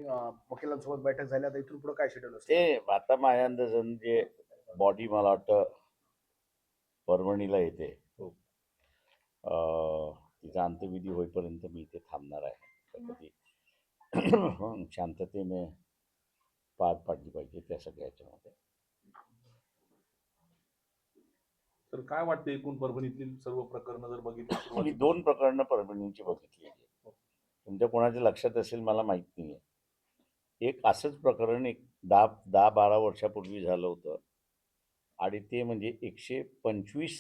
वकिलांसोबत बैठक झाली, आता इथून पुढे काय शेड्यूल ते असणार? आता माझ्या अंदाजानं जे बॉडी मला वाटतं परभणीला येते. हो. तिचा अंत्यविधी होईपर्यंत मी इथे थांबणार आहे. तर ती शांततेने पार पाडली पाहिजे त्या सगळ्या याच्यामध्ये. तर काय वाटतं एकूण परभणीतील सर्व प्रकरणं जर बघितली मी सुरुवातीपासून? 2 प्रकरणं परभणीची बघितली आहे. तुमच्या कोणाच्या लक्षात असेल मला माहित नाहीये. एक असंच प्रकरण एक 10-12 वर्षापूर्वी झालं होतं आणि ते म्हणजे 125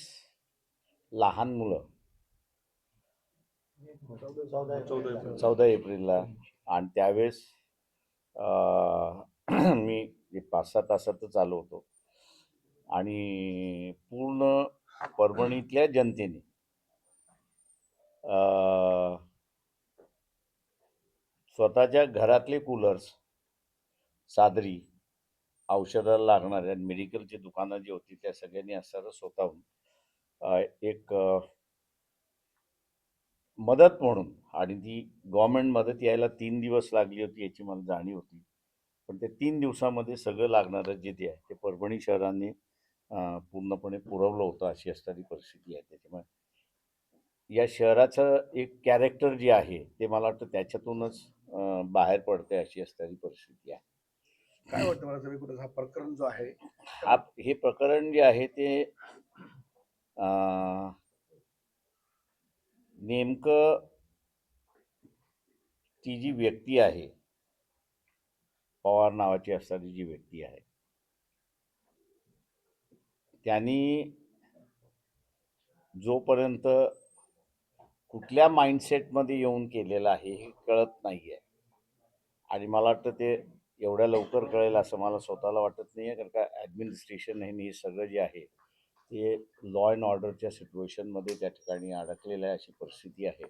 लहान मुलं 14 एप्रिलला आणि त्यावेळेस मी 5-6 तासातच आलो होतो आणि पूर्ण परभणीतल्या जनतेने स्वतःच्या घरातले कूलर्स, सादरी, औषधाला लागणाऱ्या मेडिकलची दुकानं जी होती त्या सगळ्यांनी असणारं स्वतःहून एक मदत म्हणून, आणि ती गव्हर्नमेंट मदत यायला 3 दिवस लागली होती याची मला जाणीव होती. पण त्या 3 दिवसामध्ये सगळं लागणारं जे आहे ते परभणी शहराने पूर्णपणे पुरवलं होतं, अशी असणारी परिस्थिती आहे. त्याच्यामुळे या शहराचं एक कॅरेक्टर जे आहे ते मला वाटतं त्याच्यातूनच बाहेर पडते, अशी असणारी परिस्थिती आहे. काय वाटतं मला सगळीकडे हा प्रकरण जो आहे हे प्रकरण जे आहे ते नेमकं ती जी व्यक्ती आहे, पवार नावाची असणारी जी व्यक्ती आहे, त्यांनी जोपर्यंत कुठल्या माइंडसेटमध्ये येऊन केलेलं आहे हे कळत नाही आहे. आणि मला वाटतं ते एवढ्या लवकर कळेल असं मला स्वतःला वाटत नाही आहे, कारण का ॲडमिनिस्ट्रेशन हे सगळं जे आहे ते लॉ अँड ऑर्डरच्या सिच्युएशनमध्ये त्या ठिकाणी अडकलेलं आहे, अशी परिस्थिती आहे.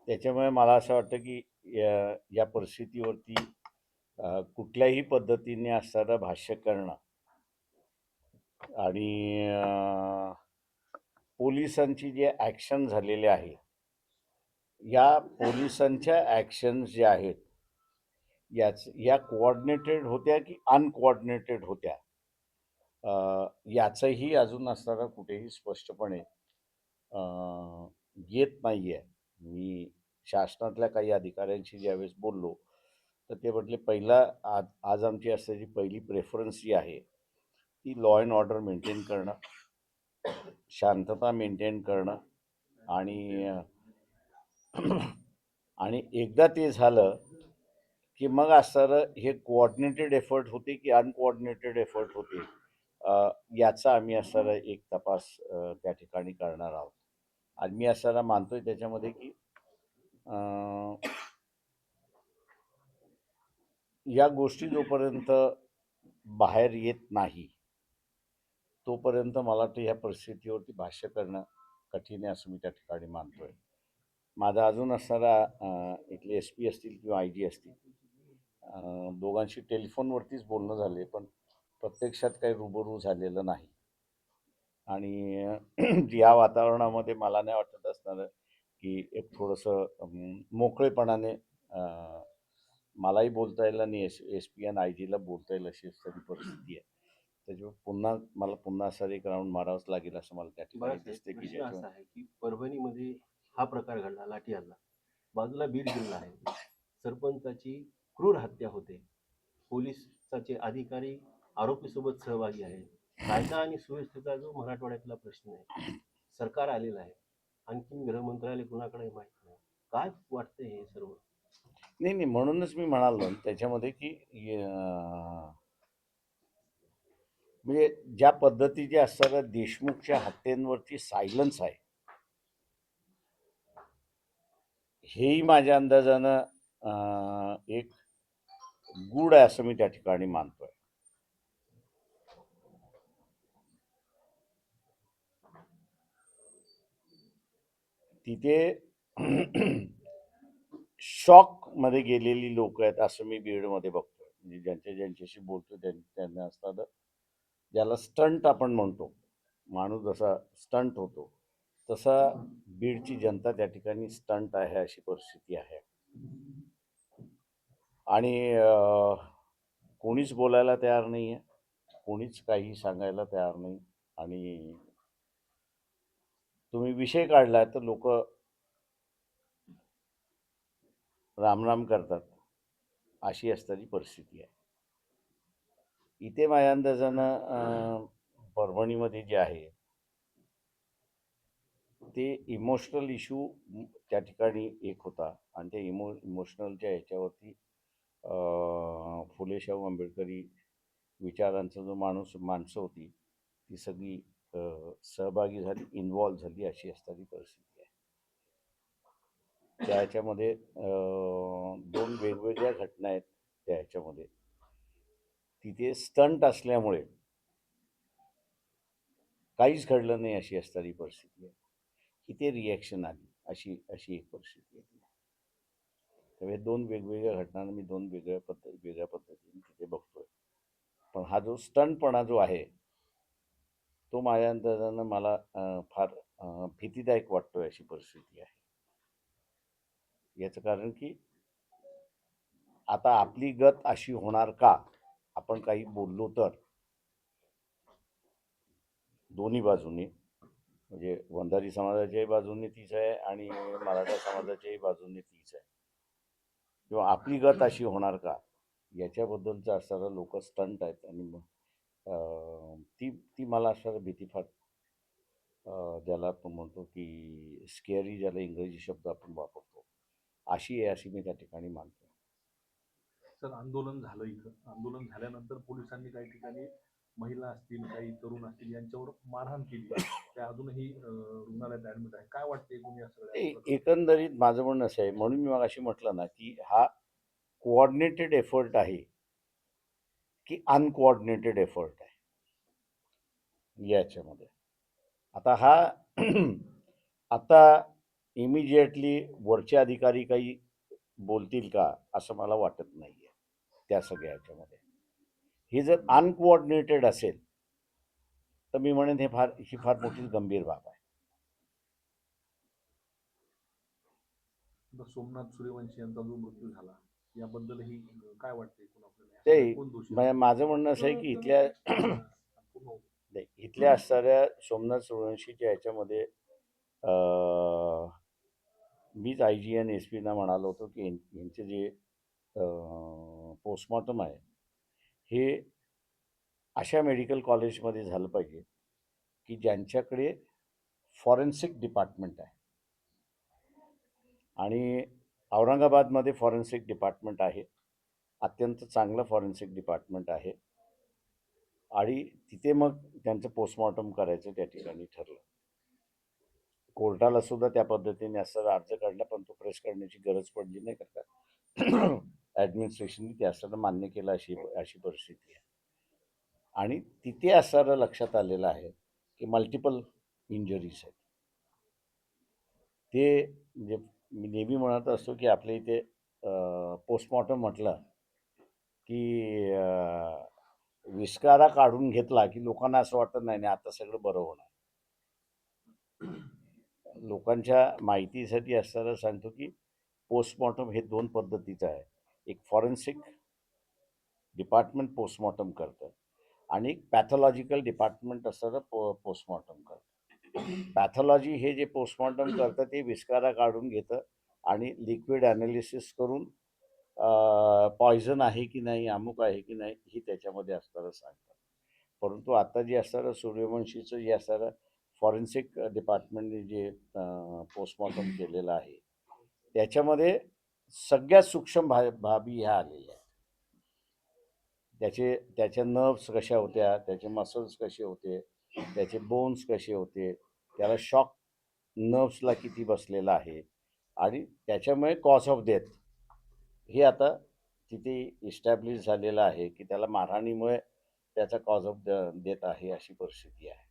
त्याच्यामुळे मला असं वाटतं की या परिस्थितीवरती कुठल्याही पद्धतीने असणारं भाष्य करणं आणि पोलिसांची जे ॲक्शन झालेले आहे, या पोलिसांच्या ॲक्शन्स ज्या आहेत या कोऑर्डिनेटेड होत्या की अनकोऑर्डिनेटेड होत्या, याचंही अजून असणारा कुठेही स्पष्टपणे येत नाही आहे. मी शासनातल्या काही अधिकाऱ्यांशी ज्यावेळेस बोललो तर ते म्हटले पहिला आज आमची असलेली पहिली प्रेफरन्स जी आहे ती लॉ अँड ऑर्डर मेंटेन करणं, शांतता मेंटेन करणं आणि आणि एकदा ते झालं की मग असणारं हे कोऑर्डिनेटेड एफर्ट होते की अनकोऑर्डिनेटेड एफर्ट होते, याचा आम्ही असणारा एक तपास त्या ठिकाणी करणार आहोत. आणि मी असणारा मानतोय त्याच्यामध्ये की या गोष्टी जोपर्यंत बाहेर येत नाही तोपर्यंत मला वाटतं ह्या परिस्थितीवरती भाष्य करणं कठीण आहे, असं मी त्या ठिकाणी मानतोय. माझा अजून असणारा इथले SP असतील किंवा IG असतील, दोघांशी टेलिफोनवरतीच बोलणं झाले, पण प्रत्यक्षात काही रुबरू झालेलं नाही. आणि या वातावरणामध्ये मला नाही वाटत असणार की एक थोडंसं मोकळेपणाने मलाही बोलता येईल आणि SP आणि IG ला बोलता येईल अशी तरी परिस्थिती आहे. त्याच्यामुळे मला पुन्हा असं एक राऊंड मारावंच लागेल असं मला त्या ठिकाणी दिसते की प्रश्न असा आहे की परभणीमध्ये हा प्रकार घडला, लाठी हल्ला. बाजूला बीड जिल्हा आहे, सरपंचाची क्रूर हत्या होते, पोलिसाचे अधिकारी आरोपीसोबत सहभागी आहे. कायदा आणि सुव्यवस्थेचा जो मराठवाड्यातला प्रश्न आहे, सरकार आलेलं आहे, आणखी गृह मंत्रालय कुणाकडे माहित नाही. काय वाटतंय हे सर्व? नाही, म्हणूनच मी म्हणालो त्याच्यामध्ये की म्हणजे ज्या पद्धतीचे असणाऱ्या देशमुखच्या हत्येंवरती सायलन्स आहे, हेही माझ्या अंदाजानं एक गूढ आहे असं मी त्या ठिकाणी मानतोय. तिथे शॉक मध्ये गेलेली लोक आहेत असं मी बीडमध्ये बघतोय. म्हणजे ज्यांच्याशी बोलतो त्यांना असताना ज्याला स्टंट आपण म्हणतो, माणूस जसा स्टंट होतो तसा बीडची जनता त्या ठिकाणी स्टंट आहे अशी परिस्थिती आहे. आणि कोणीच बोलायला तयार नाही आहे, कोणीच काही सांगायला तयार नाही. आणि तुम्ही विषय काढला तर लोक रामराम करतात, अशी असणारी परिस्थिती आहे. इथे माझ्या अंदाजानं परभणीमध्ये जे आहे ते इमोशनल इश्यू त्या ठिकाणी एक होता. आणि ते इमोशनलच्या ह्याच्यावरती फुले शाहू आंबेडकरी विचारांचा जो माणसं होती ती सगळी सहभागी झाली, इन्व्हॉल्व झाली, अशी असणारी परिस्थिती आहे. त्या ह्याच्यामध्ये दोन वेगवेगळ्या घटना आहेत. त्या ह्याच्यामध्ये तिथे स्टंट असल्यामुळे काहीच घडलं नाही अशी असणारी परिस्थिती आहे. इथे रिॲक्शन आली अशी अशी एक परिस्थिती आहे. त्यामुळे दोन वेगवेगळ्या घटनांना मी दोन वेगळ्या पद्धतीने तिथे बघतोय. पण हा जो स्टंटपणा जो आहे तो माझ्या अंदाजानं मला फार भीतीदायक वाटतोय अशी परिस्थिती आहे. याचं कारण की आता आपली गत अशी होणार का, आपण काही बोललो तर दोन्ही बाजूने, म्हणजे वंजारी समाजाच्याही बाजूने तीच आहे आणि मराठा समाजाच्याही बाजूने तीच आहे, किंवा आपली गत अशी होणार का याच्याबद्दलचं असणारं लोक स्टंट आहेत. आणि मग ती ती मला असणारं भीती फार ज्याला आपण म्हणतो की स्केअरी, ज्याला इंग्रजी शब्द आपण वापरतो, अशी आहे अशी मी त्या ठिकाणी मानतो. सर, आंदोलन झालं, इथं आंदोलन झाल्यानंतर पोलिसांनी काही ठिकाणी महिला असतील, काही तरुण असतील यांच्यावर मारहाण केली. ते अजूनही रुग्णालयात ऍडमिट आहे. काय वाटते एकूण या सगळ्या प्रकरणात? एकंदरीत माझं म्हणणं असं आहे, म्हणून मी मगाशी म्हटलं ना की हा कोऑर्डिनेटेड एफर्ट आहे की अनकोऑर्डिनेटेड एफर्ट आहे याच्यामध्ये. आता हा आता इमिजिएटली वरचे अधिकारी काही बोलतील का असं मला वाटत नाहीये त्या सगळ्या ह्याच्यामध्ये. हे जर अनकोऑर्डिनेटेड असेल तर मी म्हणेन ही फार मोठी गंभीर बाब आहे. आता सोमनाथ सूर्यवंशी यांचा जो मृत्यू झाला याबद्दलही काय वाटते एकूण आपल्याला? ते कोण दोषी आहे? माझं म्हणणं असं आहे की इथल्या असणाऱ्या सोमनाथ सूर्यवंशीच्या ह्याच्यामध्ये मीच IG आणि SP ना म्हणालो होतो की यांचे जे पोस्टमॉर्टम आहे हे अशा मेडिकल कॉलेजमध्ये झालं पाहिजे की ज्यांच्याकडे फॉरेन्सिक डिपार्टमेंट आहे. आणि औरंगाबादमध्ये फॉरेन्सिक डिपार्टमेंट आहे, अत्यंत चांगलं फॉरेन्सिक डिपार्टमेंट आहे. आणि तिथे मग त्यांचं पोस्टमॉर्टम करायचं त्या ठिकाणी ठरलं. कोर्टाला सुद्धा त्या पद्धतीने असं अर्ज काढला, पण तो प्रेस करण्याची गरज पडली नाही, का ॲडमिनिस्ट्रेशनने ते असताना मान्य केलं अशी परिस्थिती आहे. आणि तिथे असणारं लक्षात आलेलं आहे की मल्टिपल इंजरीज आहेत. ते म्हणजे मी नेहमी म्हणत असतो की आपल्या इथे पोस्टमॉर्टम म्हटलं की विस्कारा काढून घेतला की लोकांना असं वाटत नाही आता सगळं बरं होणार. लोकांच्या माहितीसाठी असताना सांगतो की पोस्टमॉर्टम हे दोन पद्धतीचं आहे. एक फॉरेन्सिक डिपार्टमेंट पोस्टमॉर्टम करतं आणि एक पॅथॉलॉजिकल डिपार्टमेंट असताना पोस्टमॉर्टम करतं. पॅथॉलॉजी हे जे पोस्टमॉर्टम करतं ते विस्कारा काढून घेतं आणि लिक्विड ॲनालिसिस करून पॉयझन आहे की नाही, अमुक आहे की नाही, ही त्याच्यामध्ये असणारं सांगतात. परंतु आता जे असणारं सूर्यवंशीचं जे असणारं फॉरेन्सिक डिपार्टमेंटने जे पोस्टमॉर्टम केलेलं आहे त्याच्यामध्ये सगळ्यात सूक्ष्म बाबी ह्या आलेल्या आहेत. त्याच्या नर्व्स कशा होत्या, त्याचे मसल्स कसे होते, त्याचे बोन्स कसे होते, त्याला शॉक नर्व्सला किती बसलेला आहे, आणि त्याच्यामुळे कॉज ऑफ डेथ हे आता तिथे इस्टॅब्लिश झालेलं आहे की त्याला मारहाणीमुळे त्याचा कॉज ऑफ डेथ आहे अशी परिस्थिती आहे.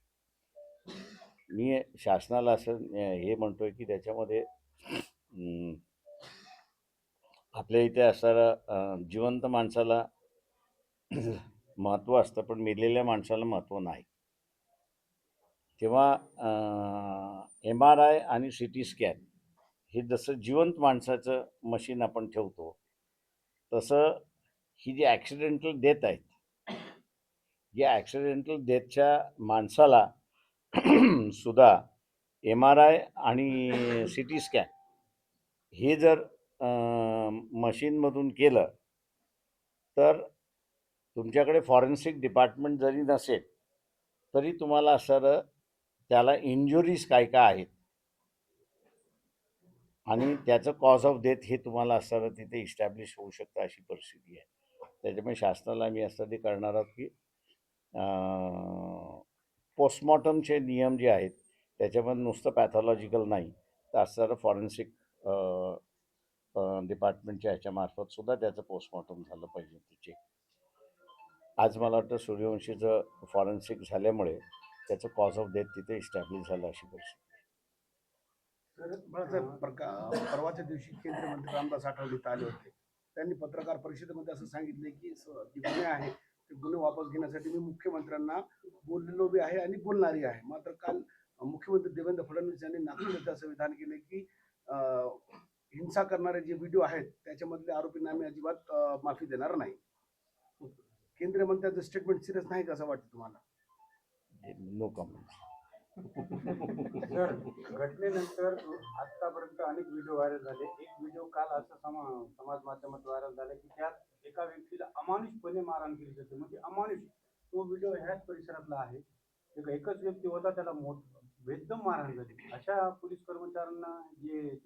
मी शासनाला असं हे म्हणतोय की त्याच्यामध्ये आपल्या इथे असणारं जिवंत माणसाला महत्त्व असतं पण मेलेल्या माणसाला महत्त्व नाही. तेव्हा MRI आणि CT स्कॅन हे जसं जिवंत माणसाचं मशीन आपण ठेवतो, तसं ही जी ॲक्सिडेंटल डेथ आहेत, या ॲक्सिडेंटल डेथच्या माणसाला सुद्धा MRI आणि CT स्कॅन हे जर मशीनमधून केलं, तर तुमच्याकडे फॉरेन्सिक डिपार्टमेंट जरी नसेल, तरी तुम्हाला असं त्याला इंजुरीज काय काय आहेत आणि त्याचं कॉज ऑफ डेथ हे तुम्हाला असताना तिथे इस्टॅब्लिश होऊ शकतं, अशी परिस्थिती आहे. त्याच्यामुळे शासनाला आम्ही असं ते करणार आहोत की पोस्टमॉर्टमचे नियम जे आहेत त्याच्यामध्ये नुसतं पॅथॉलॉजिकल नाही, तर असणारं फॉरेन्सिक डिपार्टमेंटच्या ह्याच्यामार्फत सुद्धा त्याचं पोस्टमॉर्टम झालं पाहिजे तिचे. आज मला वाटतं सूर्यवंशीचं फॉरेन्सिक झाल्यामुळे त्याचं कॉज ऑफ डेथ तिथे इस्टॅब्लिश झालं, अशी परिस्थिती. बाळासाहेब परवाच्या दिवशी केंद्रीय मंत्री रामदास आठवले इथं आले होते. त्यांनी पत्रकार परिषदेमध्ये असं सांगितले की जे गुन्हे आहे ते गुन्हे वापस घेण्यासाठी मी मुख्यमंत्र्यांना बोललेलो बी आहे आणि बोलणारही आहे. मात्र काल मुख्यमंत्री देवेंद्र फडणवीस यांनी नागपूर येथे असं विधान केले की हिंसा करणारे जे व्हिडिओ आहेत त्याच्यामधले आरोपींना आम्ही अजिबात माफी देणार नाही. केंद्रीय मंत्र्यांचं स्टेटमेंट सिरियस नाही का असं वाटतं तुम्हाला? No comments. सर, घटनेनंतर आतापर्यंत अनेक व्हिडिओ व्हायरल झाले. एक व्हिडिओ काल असं समाज माध्यमात व्हायरल झाला की त्यात एका व्यक्तीला अमानुषपणे मारहाण केली जाते. म्हणजे अमानुष तो व्हिडिओ ह्याच परिसरातला आहे. एकच व्यक्ती होता, त्याला बेदम मारहाण झाली. अशा पोलीस कर्मचाऱ्यांना जे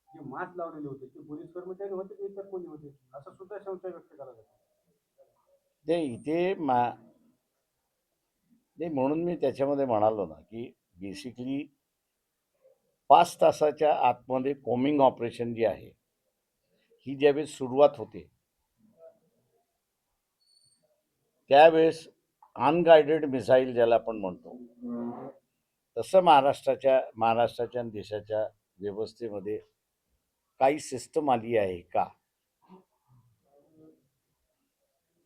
मास्क लावलेले होते ते पोलीस कर्मचारी होते की इतर कोणी होते, असं सुद्धा संशय व्यक्त केला जातो. ते इथे नाही, म्हणून मी त्याच्यामध्ये म्हणालो ना की बेसिकली 5 तासाच्या आतमध्ये कोमिंग ऑपरेशन जे आहे, ही ज्यावेळेस सुरुवात होते त्यावेळेस अनगायडेड मिसाईल ज्याला आपण म्हणतो, तसं महाराष्ट्राच्या आणि देशाच्या व्यवस्थेमध्ये काही सिस्टम आली आहे का,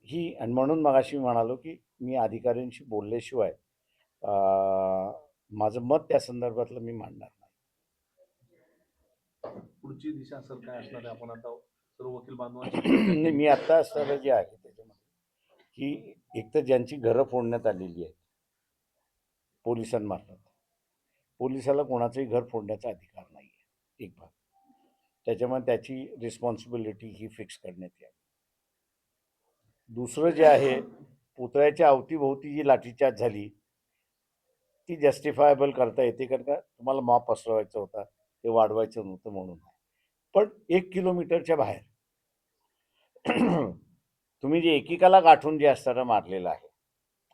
ही. आणि म्हणून मगाशी म्हणालो की मी अधिकाऱ्यांशी बोलल्याशिवाय माझं मत त्या संदर्भातलं मी मांडणार पुढची दिशा सर काय असणार आहे? आपण आता सर्व वकील बांधवांची नाही. मी आत्ता असणारं जे आहे त्याच्यामध्ये की एकतर ज्यांची घरं फोडण्यात आलेली आहेत पोलिसांमार्फत, पोलिसाला कोणाचंही घर फोडण्याचा अधिकार नाही आहे, एक भाग. त्याच्यामुळे त्याची रिस्पॉन्सिबिलिटी ही फिक्स करण्यात यावी. दुसरं जे आहे, पुतळ्याच्या अवतीभोवती जी लाठीचार्ज झाली ती जस्टिफायबल करता येते, कारण का तुम्हाला मॉब पसरवायचा होता, ते वाढवायचं नव्हतं म्हणून. पण 1 किलोमीटरच्या बाहेर तुम्ही जे एकेकाला गाठून जे असताना मारलेला आहे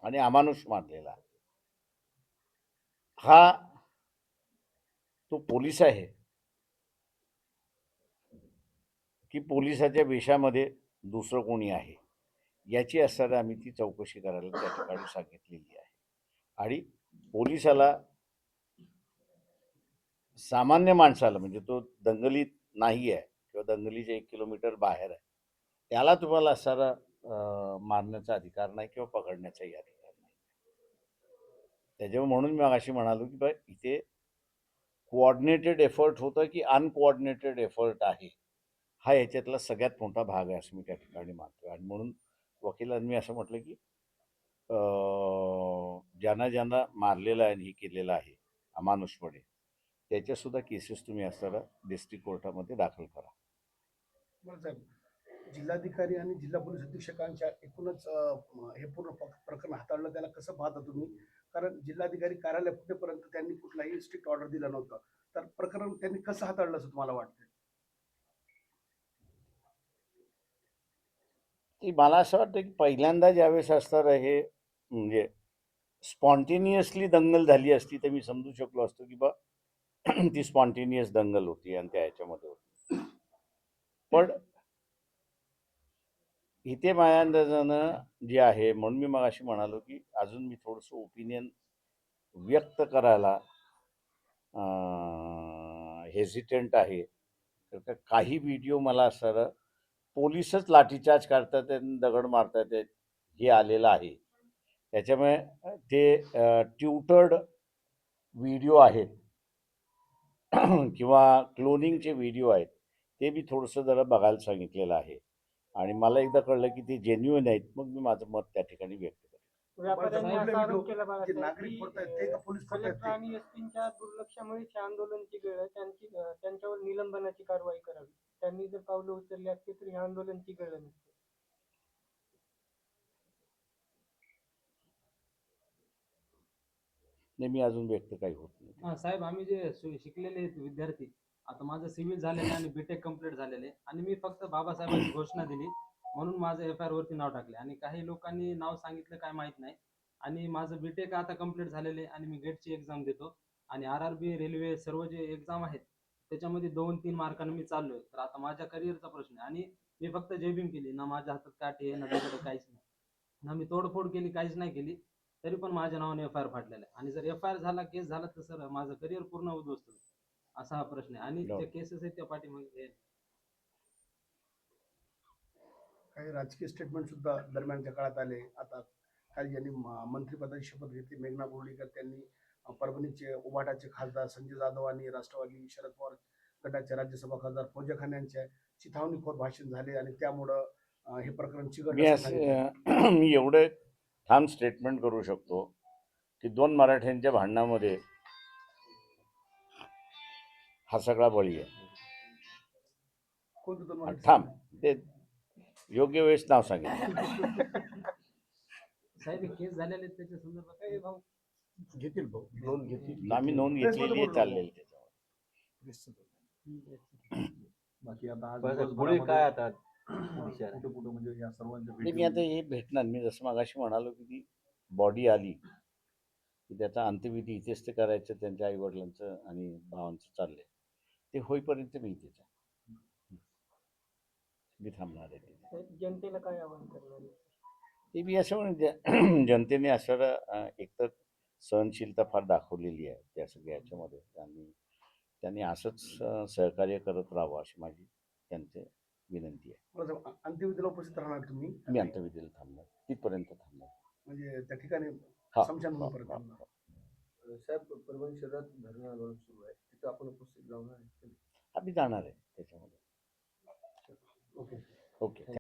आणि अमानुष मारलेला आहे, हा तो पोलीस आहे की पोलिसाच्या वेशामध्ये दुसरं कोणी आहे, याची असताना आम्ही ती चौकशी करायला त्या ठिकाणी सांगितलेली आहे. आणि पोलिसाला सामान्य माणसाला, म्हणजे तो दंगलीत नाही आहे किंवा दंगलीच्या 1 किलोमीटर बाहेर आहे, त्याला तुम्हाला असणारा मारण्याचा अधिकार नाही किंवा पकडण्याचाही अधिकार नाही. त्याच्यामुळे म्हणून मी मगाशी म्हणालो की बाय इथे कोऑर्डिनेटेड एफर्ट होतं की अनकोऑर्डिनेटेड एफर्ट आहे, हा याच्यातला सगळ्यात मोठा भाग आहे असं मी त्या ठिकाणी मानतो. आणि म्हणून वकिलांनी असं म्हटलं की ज्यांना मारलेलं आहे आणि हे केलेलं आहे अमानुषपणे, त्याच्यासुद्धा केसेस तुम्ही असताना डिस्ट्रिक्ट कोर्टामध्ये दाखल करा. साहेब, जिल्हाधिकारी आणि जिल्हा पोलीस अधीक्षकांच्या एकूणच हे पूर्ण प्रकरण हाताळलं, त्याला कसं पाहता तुम्ही? कारण जिल्हाधिकारी कार्यालय फुटेपर्यंत त्यांनी कुठलाही स्ट्रिक्ट ऑर्डर दिला नव्हता, तर प्रकरण त्यांनी कसं हाताळलं असं तुम्हाला वाटतं? की मला असं वाटतं की पहिल्यांदा ज्यावेळेस असतं हे म्हणजे स्पॉन्टेनियसली दंगल झाली असती तर मी समजू शकलो असतो की बा ती स्पॉन्टेनियस दंगल होती आणि त्या ह्याच्यामध्ये होती. पण इथे माझ्या अंदाजानं जे आहे, म्हणून मी मग अशी म्हणालो की अजून मी थोडंसं ओपिनियन व्यक्त करायला हेजिटेंट आहे. तर काही व्हिडिओ मला असं पोलीसच लाठीचार्ज करतात आणि दगड मारतात हे आलेलं आहे. त्याच्यामुळे ते ट्युटर्ड व्हिडिओ आहेत किंवा क्लोनिंगचे व्हिडिओ आहेत ते बी थोडंसं जरा बघायला सांगितलेलं आहे आणि मला एकदा कळलं की ते जेन्युइन आहेत मग मी माझं मत त्या ठिकाणी व्यक्त करेन. व्यापाऱ्यांनी कुठले असा व्हिडिओ आरोप केला जे बाळासाहेब नागरिक की फोडतायत ते का पोलीस फोडतायत कलेक्टर ते? आणि एसपींच्या दुर्लक्षामुळे हे आंदोलन चिघळलं. त्यांच्यावर निलंबनाची कारवाई करावी. त्यांनी जर पावलं उचलली असती तर हे आंदोलन चिघळलं नसतं. नाही मी अजून व्यक्त काही होत नाही. हा साहेब, आम्ही जे शिकलेले आहेत विद्यार्थी, आता माझं सिव्हिल झालेलं आहे आणि बीटेक कम्प्लीट झालेलं आहे आणि मी फक्त बाबासाहेबांची घोषणा दिली म्हणून माझं एफ आय आर वरती नाव टाकले आणि काही लोकांनी नाव सांगितलं काय माहित नाही आणि माझं बीटेक आता कम्प्लीट झालेलं आहे आणि मी गेटची एक्झाम देतो आणि RRB रेल्वे सर्व जे एक्झाम आहेत त्याच्यामध्ये 2-3 मार्काने मी चाललोय. तर आता माझ्या करिअरचा प्रश्न आहे आणि मी फक्त जयभीम केली ना, माझ्या हातात काठी आहे ना दुसरं काहीच नाही ना, मी तोडफोड केली काहीच नाही केली तरी पण माझ्या नावाने एफ आय आर फाटलेला आहे आणि जर एफ आय आर झाला केस झाला तर सर माझं करिअर पूर्ण उद्ध्वस्त होईल असा हा प्रश्न आहे आणि बरोबर. त्या केसेस आहेत त्या पाठीमागे काही राजकीय स्टेटमेंट सुद्धा दरम्यानच्या काळात आले. आता काही ज्यांनी मंत्रिपदाची शपथ घेतली मेघना बोर्डीकर त्यांनी परभणीचे उबाटाचे खासदार संजय जाधव आणि राष्ट्रवादी शरद पवार गटाचे राज्यसभा खासदार फौजा खान यांच्या चिथावणीखोर भाषण झाले आणि त्यामुळं हे प्रकरण मी चिघळलं असं सांगितलं. असं मी एवढं ठाम स्टेटमेंट करू शकतो की 2 मराठ्यांच्या भांडणामध्ये हा सगळा बळी आहे. कोणतं दोन मराठी थांब ते योग्य वेळेस नाव सांगेल. साहेब केस झालेले आहेत त्याच्या संदर्भात ए भाऊ, घेतील भाऊ नोंद घेतील. आम्ही नोंद प्रेसमध्ये घेतलेली आहे बोलू चाललेली त्याच्यावर. बाकी आता आज पुढे काय आता कुठे कुठे म्हणजे या सर्वांच्या नाही, मी आता हे भेटणार. मी जसं मागाशी म्हणालो की ती बॉडी आली की त्याचा अंत्यविधी इथेच ते करायचं त्यांच्या आईवडिलांचं आणि भावांचं चाललंय ते होईपर्यंत मी इथेच आहे. मी थांबणार आहे तिथे. साहेब, जनतेला काय आवाहन करणार आहे? ते मी असं जनतेने असं एकतर सहनशीलता फार दाखवलेली आहे त्या सगळ्या याच्यामध्ये आणि त्यांनी असंच सहकार्य करत राहावं अशी माझी त्यांचे विनंती आहे. मला सांग, अंत्यविधीला उपस्थित राहणार तुम्ही मी अंत्यविधीला थांबणार तिथपर्यंत थांबणार. म्हणजे त्या ठिकाणी हा, स्मशानभूमीपर्यंत हा, थांबणार. हा. साहेब, परभणी शहरात धरण आंदोलन सुरू आहे, तिथं आपण उपस्थित राहणार आहे. आम्ही जाणार आहे त्याच्यामध्ये. ओके. ओके.